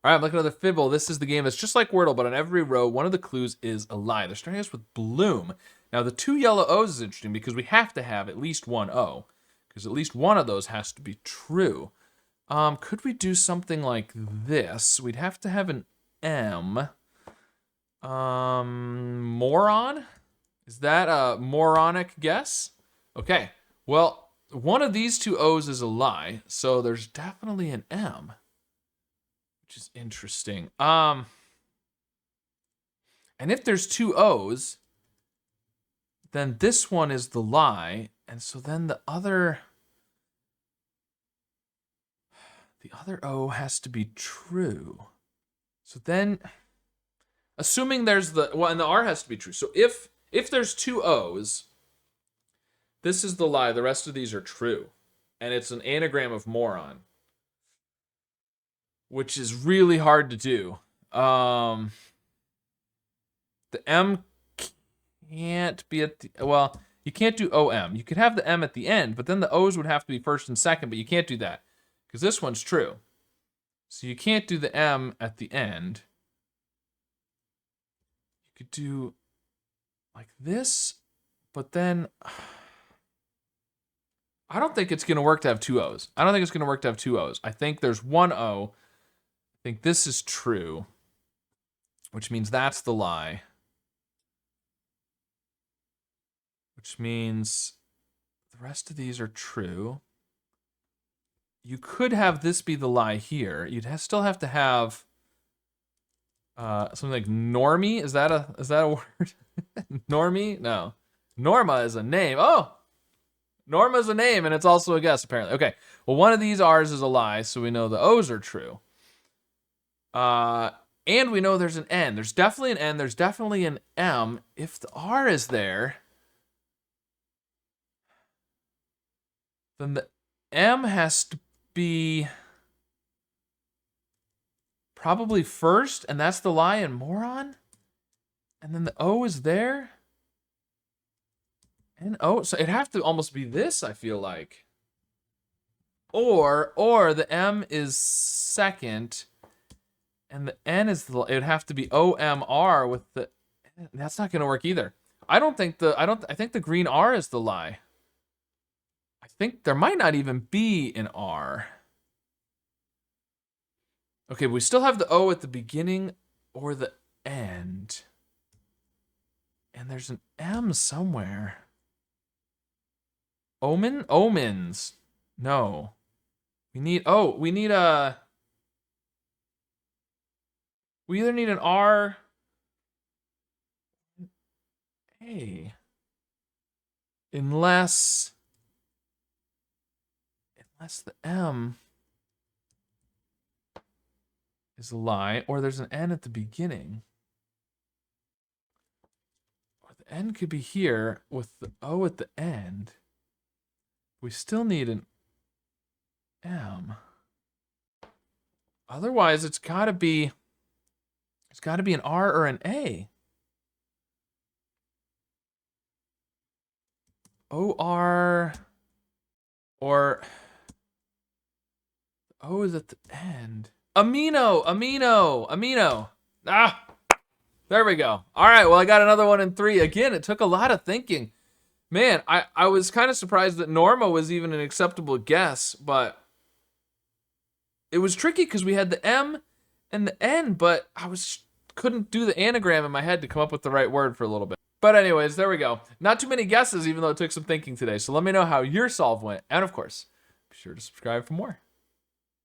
All right, I'm looking at the Fibble. This is the game that's just like Wordle, but on every row, one of the clues is a lie. They're starting us with Bloom. Now, the 2 yellow O's is interesting because we have to have at least one O, because at least one of those has to be true. Could we do something like this? We'd have to have an M. Moron? Is that a moronic guess? Okay, well, one of these 2 O's is a lie, so there's definitely an M, which is interesting. And if there's 2 O's, then this one is the lie, and so then the other O has to be true. So then, assuming there's and the R has to be true. So if there's 2 O's, this is the lie. The rest of these are true, and it's an anagram of moron, which is really hard to do. The M can't be at the, well, you can't do OM. You could have the M at the end, but then the O's would have to be first and second, but you can't do that because this one's true. So you can't do the M at the end. You could do like this, but then I don't think it's going to work to have 2 O's. I don't think it's going to work to have 2 O's. I think there's 1 O. I think this is true, which means that's the lie. Which means the rest of these are true. You could have this be the lie here. You'd still have to have something like normie. Is that a word? Normie? No. Norma is a name. Oh, Norma's a name, and it's also a guess, apparently. Okay, well, one of these R's is a lie, so we know the O's are true. And we know there's an N. There's definitely an N. There's definitely an M. If the R is there, then the M has to be probably first, and that's the lie in moron. And then the O is there. And O, so it'd have to almost be this, I feel like. Or the M is second, and the N is the, it would have to be OMR with the, that's not gonna work either. I think the green R is the lie. I think there might not even be an R. Okay, we still have the O at the beginning or the end. And there's an M somewhere. Omen? Omens. No. We either need an R. A. Unless the M is a lie, or there's an N at the beginning. Or the N could be here with the O at the end. We still need an M. Otherwise, it's gotta be an R or an A. O-R, or O is at the end. Amino. Ah, there we go. All right, well, I got another one in 3. Again, it took a lot of thinking. Man, I was kind of surprised that Norma was even an acceptable guess, but it was tricky because we had the M and the N, but couldn't do the anagram in my head to come up with the right word for a little bit. But anyways, there we go. Not too many guesses, even though it took some thinking today. So let me know how your solve went. And of course, be sure to subscribe for more.